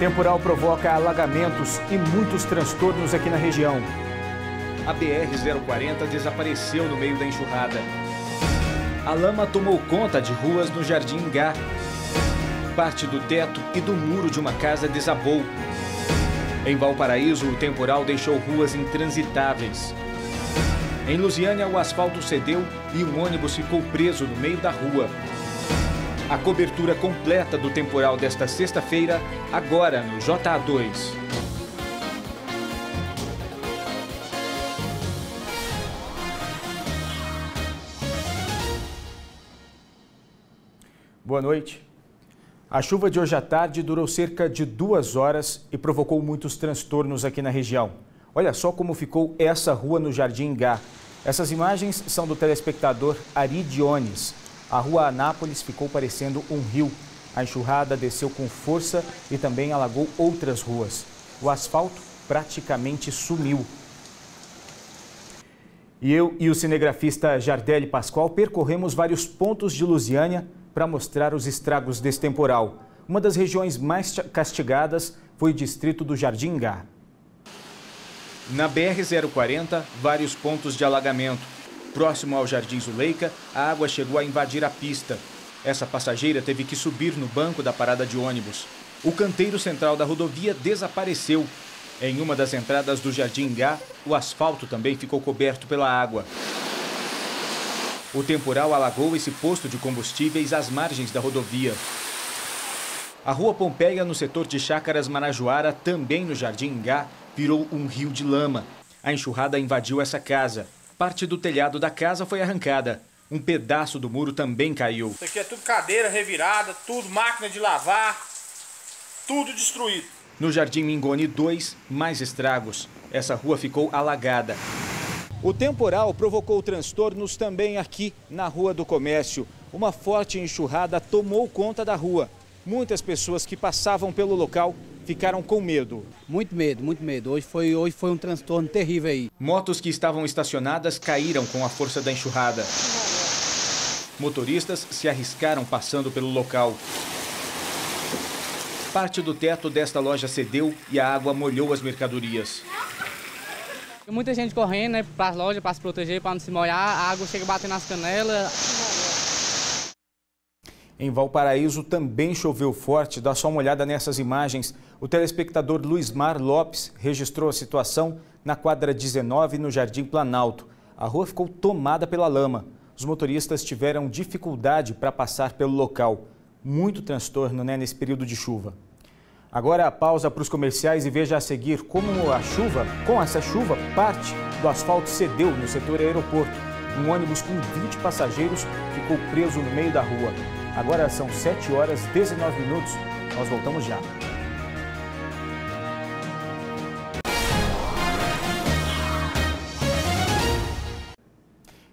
Temporal provoca alagamentos e muitos transtornos aqui na região. A BR-040 desapareceu no meio da enxurrada. A lama tomou conta de ruas no Jardim Ingá. Parte do teto e do muro de uma casa desabou. Em Valparaíso, o temporal deixou ruas intransitáveis. Em Lusiânia, o asfalto cedeu e um ônibus ficou preso no meio da rua. A cobertura completa do temporal desta sexta-feira, agora no JA2. Boa noite. A chuva de hoje à tarde durou cerca de 2 horas e provocou muitos transtornos aqui na região. Olha só como ficou essa rua no Jardim Ingá. Essas imagens são do telespectador Ari Dionis. A rua Anápolis ficou parecendo um rio. A enxurrada desceu com força e também alagou outras ruas. O asfalto praticamente sumiu. E eu e o cinegrafista Jardelli Pascoal percorremos vários pontos de Lusiânia para mostrar os estragos desse temporal. Uma das regiões mais castigadas foi o distrito do Jardim Ingá. Na BR-040, vários pontos de alagamento. Próximo ao Jardim Zuleika, a água chegou a invadir a pista. Essa passageira teve que subir no banco da parada de ônibus. O canteiro central da rodovia desapareceu. Em uma das entradas do Jardim Ingá, o asfalto também ficou coberto pela água. O temporal alagou esse posto de combustíveis às margens da rodovia. A Rua Pompeia, no setor de Chácaras Marajoara, também no Jardim Ingá, virou um rio de lama. A enxurrada invadiu essa casa. Parte do telhado da casa foi arrancada. Um pedaço do muro também caiu. Isso aqui é tudo cadeira revirada, tudo máquina de lavar, tudo destruído. No Jardim Mingoni 2, mais estragos. Essa rua ficou alagada. O temporal provocou transtornos também aqui na Rua do Comércio. Uma forte enxurrada tomou conta da rua. Muitas pessoas que passavam pelo local ficaram com medo. Muito medo, muito medo. Hoje foi um transtorno terrível aí. Motos que estavam estacionadas caíram com a força da enxurrada. Motoristas se arriscaram passando pelo local. Parte do teto desta loja cedeu e a água molhou as mercadorias. Muita gente correndo, né, para as lojas, para se proteger, para não se molhar. A água chega batendo nas canelas. Em Valparaíso também choveu forte. Dá só uma olhada nessas imagens. O telespectador Luismar Lopes registrou a situação na quadra 19, no Jardim Planalto. A rua ficou tomada pela lama. Os motoristas tiveram dificuldade para passar pelo local. Muito transtorno, né, nesse período de chuva. Agora a pausa para os comerciais e veja a seguir como com essa chuva, parte do asfalto cedeu no setor aeroporto. Um ônibus com 20 passageiros ficou preso no meio da rua. Agora são 7 horas e 19 minutos. Nós voltamos já.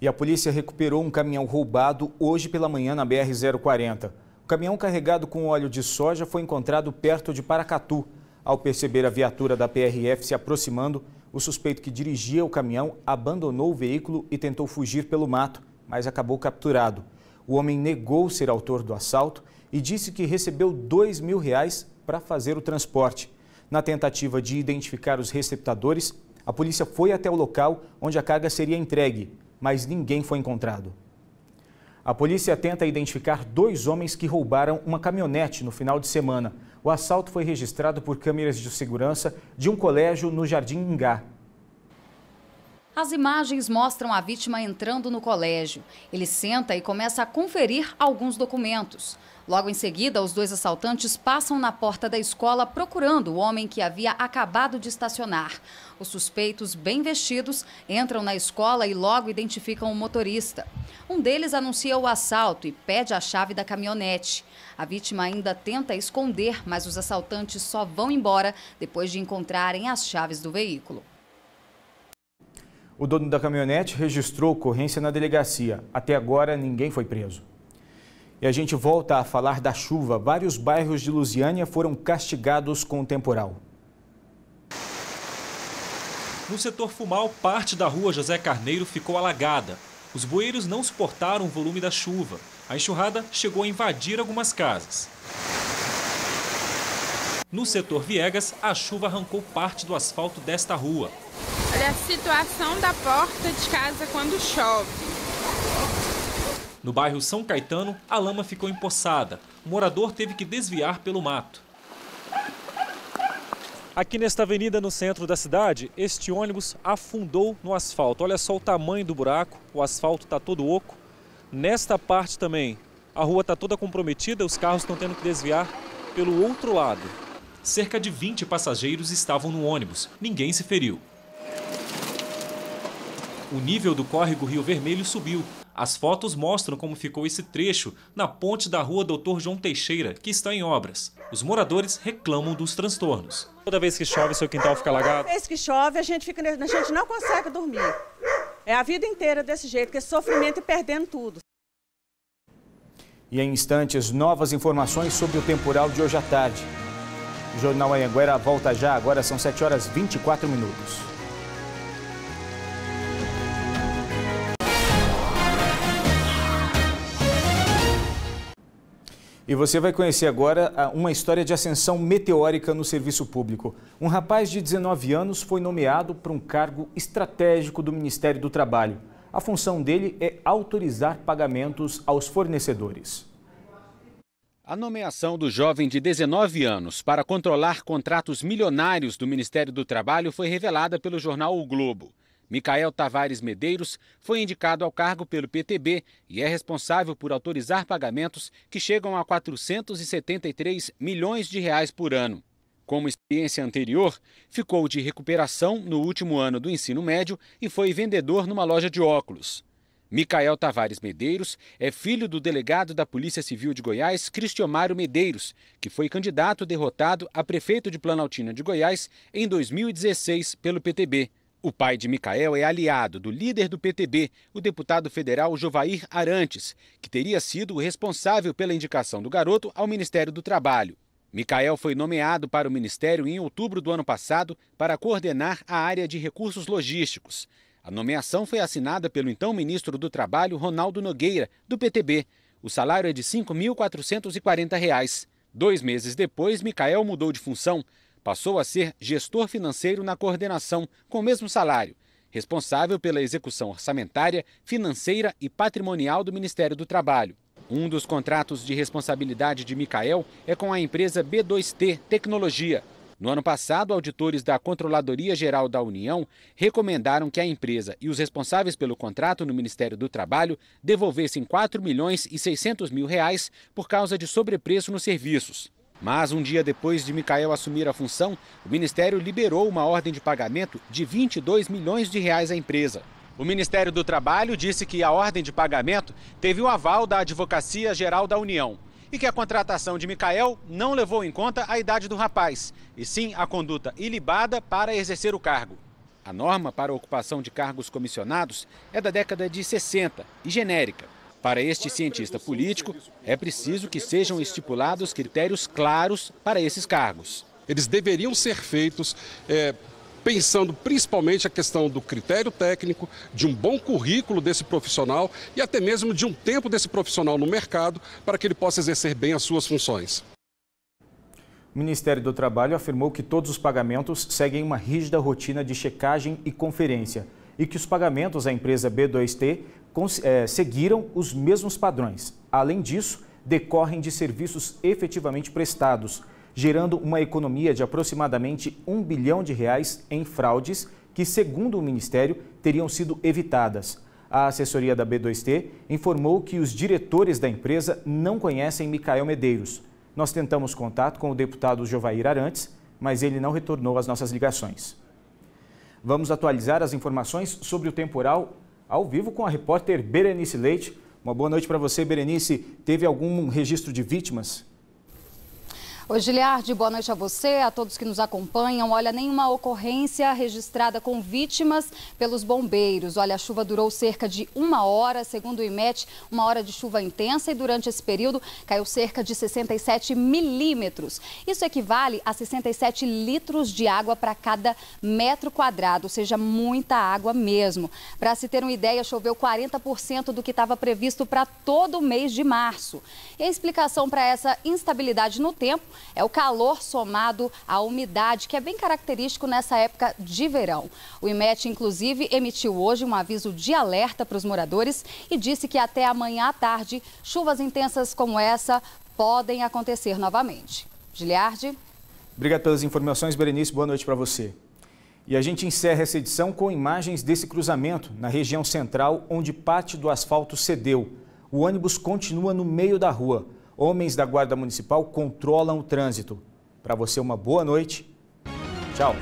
E a polícia recuperou um caminhão roubado hoje pela manhã na BR-040. O caminhão carregado com óleo de soja foi encontrado perto de Paracatu. Ao perceber a viatura da PRF se aproximando, o suspeito que dirigia o caminhão abandonou o veículo e tentou fugir pelo mato, mas acabou capturado. O homem negou ser autor do assalto e disse que recebeu R$2.000 para fazer o transporte. Na tentativa de identificar os receptadores, a polícia foi até o local onde a carga seria entregue, mas ninguém foi encontrado. A polícia tenta identificar 2 homens que roubaram uma caminhonete no final de semana. O assalto foi registrado por câmeras de segurança de um colégio no Jardim Ingá. As imagens mostram a vítima entrando no colégio. Ele senta e começa a conferir alguns documentos. Logo em seguida, os 2 assaltantes passam na porta da escola procurando o homem que havia acabado de estacionar. Os suspeitos, bem vestidos, entram na escola e logo identificam o motorista. Um deles anuncia o assalto e pede a chave da caminhonete. A vítima ainda tenta esconder, mas os assaltantes só vão embora depois de encontrarem as chaves do veículo. O dono da caminhonete registrou ocorrência na delegacia. Até agora, ninguém foi preso. E a gente volta a falar da chuva. Vários bairros de Lusiânia foram castigados com o temporal. No setor Fumal, parte da rua José Carneiro ficou alagada. Os bueiros não suportaram o volume da chuva. A enxurrada chegou a invadir algumas casas. No setor Viegas, a chuva arrancou parte do asfalto desta rua. Olha a situação da porta de casa quando chove. No bairro São Caetano, a lama ficou empoçada. O morador teve que desviar pelo mato. Aqui nesta avenida no centro da cidade, este ônibus afundou no asfalto. Olha só o tamanho do buraco, o asfalto está todo oco. Nesta parte também, a rua está toda comprometida, os carros estão tendo que desviar pelo outro lado. Cerca de 20 passageiros estavam no ônibus, ninguém se feriu. O nível do córrego Rio Vermelho subiu. As fotos mostram como ficou esse trecho na ponte da rua Dr. João Teixeira, que está em obras. Os moradores reclamam dos transtornos. Toda vez que chove, seu quintal fica alagado? Toda vez que chove, a gente não consegue dormir. É a vida inteira desse jeito, que é sofrimento e perdendo tudo. E em instantes, novas informações sobre o temporal de hoje à tarde. O Jornal Anhanguera volta já, agora são 7h24. E você vai conhecer agora uma história de ascensão meteórica no serviço público. Um rapaz de 19 anos foi nomeado para um cargo estratégico do Ministério do Trabalho. A função dele é autorizar pagamentos aos fornecedores. A nomeação do jovem de 19 anos para controlar contratos milionários do Ministério do Trabalho foi revelada pelo jornal O Globo. Micael Tavares Medeiros foi indicado ao cargo pelo PTB e é responsável por autorizar pagamentos que chegam a 473 milhões de reais por ano. Como experiência anterior, ficou de recuperação no último ano do ensino médio e foi vendedor numa loja de óculos. Micael Tavares Medeiros é filho do delegado da Polícia Civil de Goiás, Cristiomário Medeiros, que foi candidato derrotado a prefeito de Planaltina de Goiás em 2016 pelo PTB. O pai de Micael é aliado do líder do PTB, o deputado federal Jovair Arantes, que teria sido o responsável pela indicação do garoto ao Ministério do Trabalho. Micael foi nomeado para o Ministério em outubro do ano passado para coordenar a área de recursos logísticos. A nomeação foi assinada pelo então ministro do Trabalho, Ronaldo Nogueira, do PTB. O salário é de R$ 5.440. 2 meses depois, Micael mudou de função. Passou a ser gestor financeiro na coordenação, com o mesmo salário, responsável pela execução orçamentária, financeira e patrimonial do Ministério do Trabalho. Um dos contratos de responsabilidade de Micael é com a empresa B2T Tecnologia. No ano passado, auditores da Controladoria Geral da União recomendaram que a empresa e os responsáveis pelo contrato no Ministério do Trabalho devolvessem R$ 4.600.000 por causa de sobrepreço nos serviços. Mas um dia depois de Micael assumir a função, o Ministério liberou uma ordem de pagamento de R$ 22 milhões à empresa. O Ministério do Trabalho disse que a ordem de pagamento teve o aval da Advocacia Geral da União e que a contratação de Micael não levou em conta a idade do rapaz, e sim a conduta ilibada para exercer o cargo. A norma para a ocupação de cargos comissionados é da década de 60 e genérica. Para este cientista político, é preciso que sejam estipulados critérios claros para esses cargos. Eles deveriam ser feitos pensando principalmente a questão do critério técnico, de um bom currículo desse profissional e até mesmo de um tempo desse profissional no mercado para que ele possa exercer bem as suas funções. O Ministério do Trabalho afirmou que todos os pagamentos seguem uma rígida rotina de checagem e conferência e que os pagamentos à empresa B2T seguiram os mesmos padrões. Além disso, decorrem de serviços efetivamente prestados, gerando uma economia de aproximadamente R$ 1 bilhão em fraudes que, segundo o Ministério, teriam sido evitadas. A assessoria da B2T informou que os diretores da empresa não conhecem Micael Medeiros. Nós tentamos contato com o deputado Jovair Arantes, mas ele não retornou às nossas ligações. Vamos atualizar as informações sobre o temporal ao vivo com a repórter Berenice Leite. Uma boa noite para você, Berenice. Teve algum registro de vítimas? Oi, Giliardi, boa noite a você, a todos que nos acompanham. Olha, nenhuma ocorrência registrada com vítimas pelos bombeiros. Olha, a chuva durou cerca de 1 hora, segundo o IMET, 1 hora de chuva intensa e durante esse período caiu cerca de 67 milímetros. Isso equivale a 67 litros de água para cada metro quadrado, ou seja, muita água mesmo. Para se ter uma ideia, choveu 40% do que estava previsto para todo o mês de março. E a explicação para essa instabilidade no tempo é o calor somado à umidade, que é bem característico nessa época de verão. O IMET, inclusive, emitiu hoje um aviso de alerta para os moradores e disse que até amanhã à tarde, chuvas intensas como essa podem acontecer novamente. Giliardi. Obrigado pelas informações, Berenice. Boa noite para você. E a gente encerra essa edição com imagens desse cruzamento na região central, onde parte do asfalto cedeu. O ônibus continua no meio da rua. Homens da Guarda Municipal controlam o trânsito. Para você, uma boa noite. Tchau.